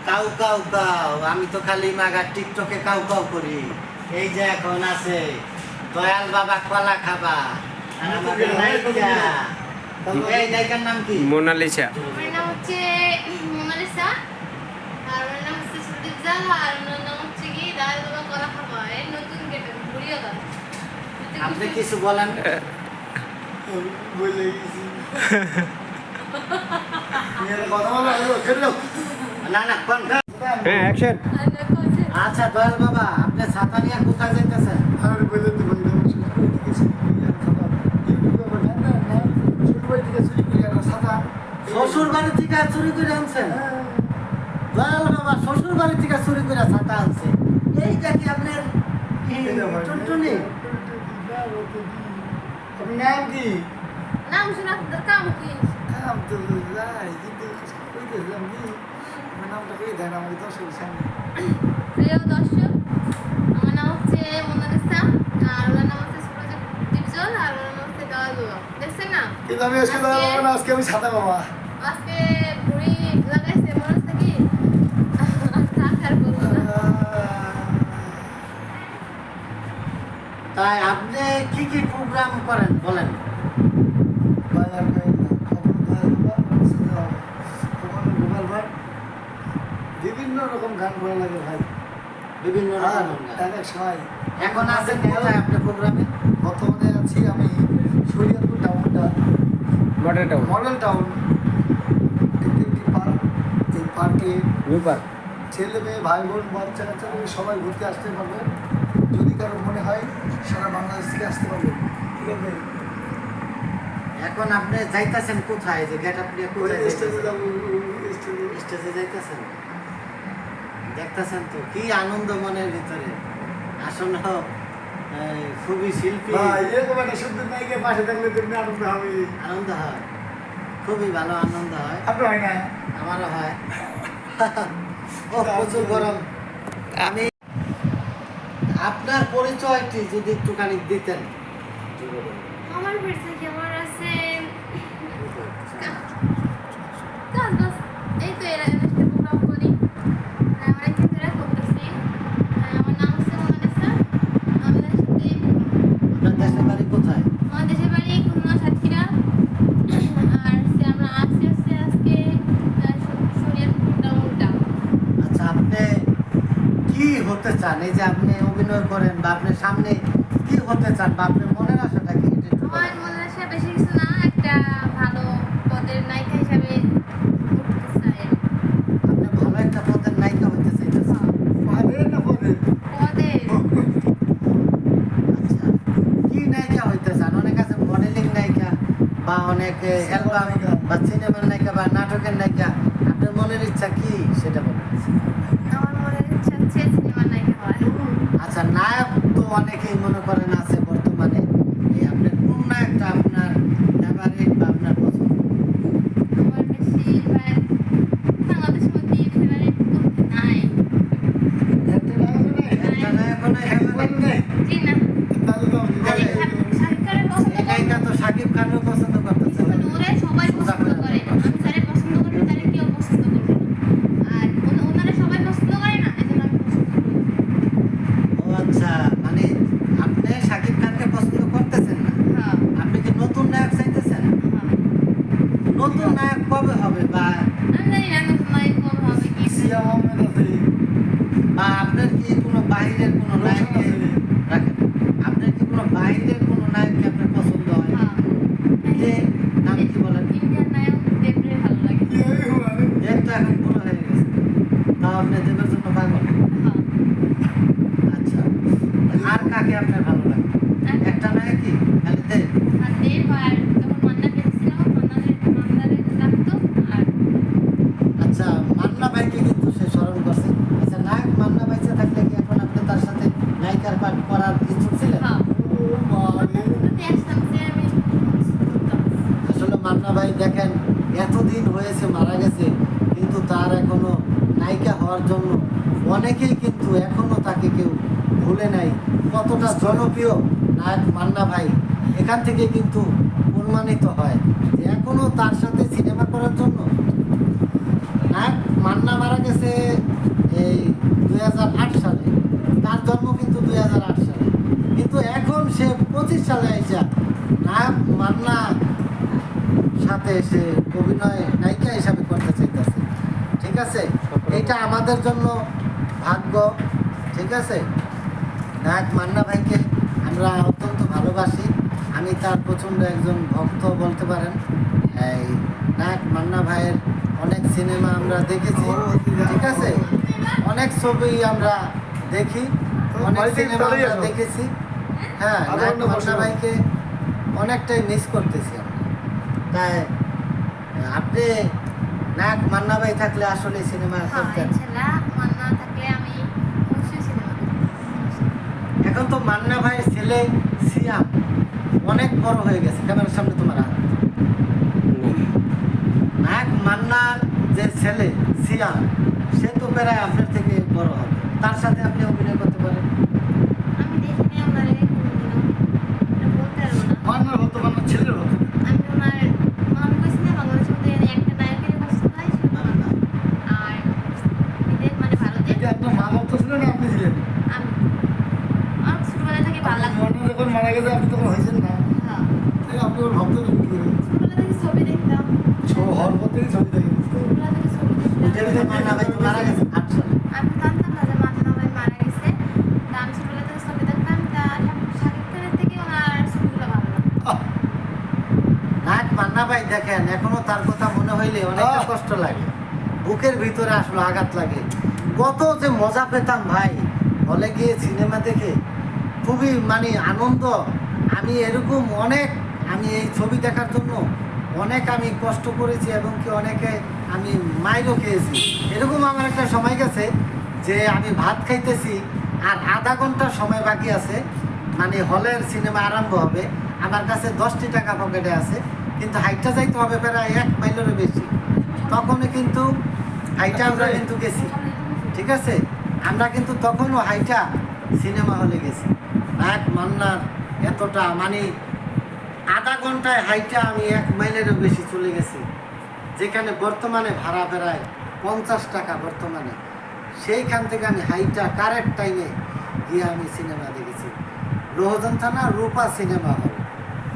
Cow cow cow, আমি তো খালি মাগা টিকটকে কাউ কাউ করি। এই যে এখন আছে দয়াল বাবা কলা খাবা, আর আমাদের নায়িকা, এই নায়িকার নাম কি? মোনালিসা। আমার নাম হচ্ছে মোনালিসা, আর ওর নাম হচ্ছে সুদীপ জাল, আর ওর নাম হচ্ছে কি দয়াল বাবা কলা খাবা। এই নতুন গেটে ঘুরিয়ে দাও। আপনি কিছু বলেন। বলে গেছি কথা বলা না না কোন? হ্যাঁ, অ্যাকশন। আচ্ছা দয়াল বাবা, আপনি ছাতা নিয়ে কোথায় যাইতেছেন? আর বলে তো ভাই শ্বশুর বাড়ি থেকে চুরি করে আনছেন? দয়াল বাবা শ্বশুর বাড়ি থেকে চুরি করে ছাতা আনছে, এইটা কি আপনার টুনটুনি? আপনার নাম কি? নাম শোনা তোর কাম কি? নাম তো যাই কিন্তু কইতেছিলাম কি আমার নামটা কই দেন আমাকে দর্শক সামনে। প্রিয় দর্শক, আমার নাম হচ্ছে মোনালিসা, আর ওর নাম হচ্ছে সুদীপ জাল, আর ওর নাম হচ্ছে দয়াল বাবা। দেখছেন না? কিন্তু আমি আজকে দাঁড়াবো না, আজকে আমি ছাতা বাবা। আজকে ঘুড়ি লাগাইছে মনে হচ্ছে কি থাকার বলবো না। তাই আপনি কি কি প্রোগ্রাম করেন বলেন? ভাই আর কই না, কখনো দয়াল বাবা, কখনো ছাতা বাবা, কখনো গোপাল ভাই। বিভিন্ন রকম গান ভালো লাগে ভাই। বিভিন্ন আর রকম গান। এক এক সময় এখন আছেন কোথায় আপনি প্রোগ্রামে? বর্তমানে আছি আমি শরীয়তপুর টাউনটা, মডেল টাউন, মডেল টাউন। একটি পার্ক, এই পার্কে নিউ পার্ক। ছেলে মেয়ে ভাই বোন বাচ্চা কাচ্চা সবাই ঘুরতে আসতে পারবে। যদি কারো মনে হয় সারা বাংলাদেশ থেকে আসতে পারবে, ঠিক আছে? এখন আপনি যাইতেছেন কোথায়? যে গেট আপনি ওই কোথায় স্টেজে যাইতেছেন? যাবো, স্টেজে। স্টেজে যাইতেছেন? দেখতেছেন তো কি আনন্দ মনের ভিতরে। আসলে খুবই শিল্পী, ভাই এরকম একটা সুন্দর নায়িকা পাশে থাকলে তুমি আনন্দ হবে। আনন্দ হয়, খুবই ভালো আনন্দ হয়। আপনার হয় না? আমারও হয়। ও প্রচুর গরম। আমি আপনার পরিচয়টি যদি একটুখানি দিতেন। আমার পরিচয় কি? আমার আছে কাজ বাস, এই তো এরা সাথে প্রোগ্রাম করি, আমরা কিন্তু এরা করতেছি। আমার নাম হচ্ছে মোনালিসা, আমাদের সাথে আপনার দেশের বাড়ি কোথায়? আমার দেশের বাড়ি খুলনা সাতক্ষীরা, আর হচ্ছে আমরা আছি হচ্ছে আজকে শরীয়তপুর টাউনটা। আচ্ছা, আপনি কি হতে চান? এই যে আপনি অভিনয় করেন বা আপনার সামনে কি হতে চান বা আপনার মনের আশাটা কি? এটা একটু আমার বলেন। মনে আসে বেশি কিছু না, একটা ভালো পদের নায়িকা হিসাবে উঠতে চাই। আপনি ভালো একটা পদের নায়িকা হইতে চাইতেছেন? পারেন না পারেন? পদের আচ্ছা, কি নায়িকা হইতে চান? অনেক আছে মডেলিং নায়িকা বা অনেক অ্যালবাম বা সিনেমার নায়িকা বা নাটকের নায়িকা। আপনার মনের ইচ্ছা কি সেটা বলেন। আমার মনের ইচ্ছা হচ্ছে সিনেমার নায়িকা হওয়ার। আচ্ছা, নায়ক তো অনেকেই মনে করেন আছে বর্তমানে। এই আপনার কোন নায়কটা আপনার ফেভারিট বা আপনার পছন্দ? আমার বেশিরভাগ বাংলাদেশ মধ্যে ফেভারিট বলতে নাই। একটা নায়ক নাই? একটা নায়কও নাই favorite? নাই? জি না, তাহলে তো আপনি আমি জানেন। শাকিব খানের পছন্দ এই করি। নায়িকা তো শাকিব খানও পছন্দ করতেছে। ওরে সবাই পছন্দ করে, আমি যারে পছন্দ করি তারে কেউ পছন্দ করবে না, আর ওনারা সবাই পছন্দ করে না, এই জন্য আমি পছন্দ করি। ও আচ্ছা, মানে আপনি শাকিব খানকে পছন্দ করতেছেন না, হ্যাঁ আপনি কি নতুন নায়ক চাইতেছেন? হ্যাঁ, নতুন নায়ক কবে হবে বা আমি জানি না নতুন নায়ক কবে হবে কি। সিয়া আহমেদ আছে, বা আপনার কি কোনো বাইরের কোনো নায়ককে রাখেন? আপনার কি কোনো বাইরের কোনো নায়ককে আপনার পছন্দ হয়? হ্যাঁ, যে নাম কি বলেন? ইন্ডিয়ান নায়ক দেবরে ভালো লাগে। কি হবে মানে? দেব তো এখন বুড়ো হয়ে গেছে, তাও আপনি দেবের জন্য পাগল? হ্যাঁ, আচ্ছা, আর কাকে আপনার ভালো লাগে? একটা নায়কই খালি দেব? আর দেব, আর যখন মান্না বেঁচেছিল মান্নারে লাগতো। আর আচ্ছা, মান্না ভাইকে কিন্তু সে স্মরণ করছে। আচ্ছা, নায়ক মান্না ভাইসে থাকলে কি এখন আপনি তার সাথে নায়িকার পাঠ করার ইচ্ছুক ছিলেন? হ্যাঁ, ও মানে ঘুরতে আসতাম যে আমি ঘুরতাম। আসলে মান্না ভাই দেখেন এতদিন হয়েছে মারা গেছে, কিন্তু তার এখনো নায়িকা হওয়ার জন্য অনেকেই কিন্তু এখনো তাকে কেউ ভুলে নাই। কতটা জনপ্রিয় নায়ক মান্না ভাই, এখান থেকে কিন্তু প্রমাণিত হয় যে এখনো তার সাথে সিনেমা করার জন্য নায়ক মান্না মারা গেছে সালে আইসা নায়ক মান্না সাথে সে অভিনয় নায়িকা হিসাবে করতে চাইতেছে। ঠিক আছে, এটা আমাদের জন্য ভাগ্য। ঠিক আছে, নায়ক মান্না ভাইকে আমরা অত্যন্ত ভালোবাসি। আমি তার প্রচণ্ড একজন ভক্ত বলতে পারেন। এই নায়ক মান্না ভাইয়ের অনেক সিনেমা আমরা দেখেছি। ঠিক আছে, অনেক ছবি আমরা দেখি, অনেক সিনেমা আমরা দেখেছি। হ্যাঁ, নায়ক মান্না ভাইকে অনেকটাই মিস করতেছি আমরা। তাই আপনি নায়ক মান্না ভাই থাকলে আসলে সিনেমা হ্যাঁ, করতেন। ইনশাআল্লাহ মান্না থাকলে আমি অবশ্যই সিনেমা করব। এখন তো মান্না ভাইয়ের ছেলে সিয়াম অনেক বড় হয়ে গেছে। ক্যামেরার সামনে তোমার হাত। নায়ক মান্নার যে ছেলে সিয়াম, সে তো প্রায় আপনার থেকে বড় হবে, তার সাথে আপনি অভিনয় করতে পারেন। আমি দেখিনি ওনারে কোনোদিনও, এটা বলতে পারবো না। মান্নার হতো, মান্নার ছেলের হতো। আমি ওনার আমি কইছি না বাংলাদেশের মধ্যে একটা নায়কের পছন্দ হয় সেটা মান্না। আর বিদেশ মানে ভারতে এটা আপনার মা ভক্ত ছিল না আপনি ছিলেন? আমি আমার ছোটবেলা থেকে ভালো লাগতো। মান্না যখন মারা গেছে আপনি তখন হয়েছেন না, হ্যাঁ, তাই আপনি ওর ভক্ত কি করে? ছোটবেলা থেকে ছবি দেখতাম, হওয়ার পর থেকে ছবি দেখে ছোটবেলা থেকে ছবি যেটা দেখতাম। মান্না ভাই তো মারা গেছে 8 সালে। আমি জানতাম না যে মান্না ভাই মারা গেছে। তা আমি ছোটবেলা থেকে ছবি দেখতাম। তা শাকিব খানের থেকে ওনার ছবিগুলো ভালো লাগতো। নায়ক মান্না ভাই দেখেন, এখনো তার কথা মনে হইলে অনেকটা কষ্ট লাগে, বুকের ভিতরে আসলে আঘাত লাগে। কত যে মজা পেতাম ভাই হলে গিয়ে সিনেমা দেখে, খুবই মানে আনন্দ। আমি এরকম অনেক, আমি এই ছবি দেখার জন্য অনেক আমি কষ্ট করেছি এবং কি অনেকে আমি মাইরও খেয়েছি। এরকম আমার একটা সময় গেছে যে আমি ভাত খাইতেছি আর আধা ঘন্টার সময় বাকি আছে, মানে হলের সিনেমা আরম্ভ হবে, আমার কাছে 10টি টাকা পকেটে আছে, কিন্তু হাইটটা যাইতে হবে প্রায় 1 মাইলেরও বেশি। তখনই কিন্তু হাইটা আমরা কিন্তু গেছি। ঠিক আছে, আমরা কিন্তু তখনও হাইটা সিনেমা হলে গেছি। নায়ক মান্নার এতটা মানে আধা ঘন্টায় হাইটা আমি 1 মাইলেরও বেশি চলে গেছি, যেখানে বর্তমানে ভাড়া প্রায় 50 টাকা বর্তমানে। সেইখান থেকে আমি হাইটা কারেক্ট টাইমে গিয়ে আমি সিনেমা দেখেছি। লোহজন থানা রূপা সিনেমা হল,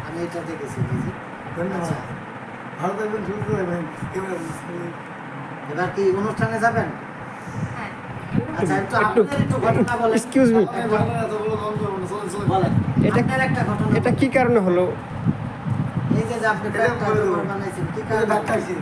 আমি এটা দেখেছি বুঝি। ধন্যবাদ। আচ্ছা, ভালো থাকবেন, সুস্থ থাকবেন। এবার কি অনুষ্ঠানে যাবেন? হ্যাঁ, আচ্ছা, একটু ঘটনা বলেন। এক্সকিউজ মি, আমি ভালো না, এতগুলো কম করবো না, চলে চলে। বলেন, এটা- আপনার একটা ঘটনা এটা বলেন। কি কারণে হলো? এই যে আপনি এটা প্যান্টটা বলে দেবো। বানাইছেন কি এই কারণে? ডাক্তার ছিল।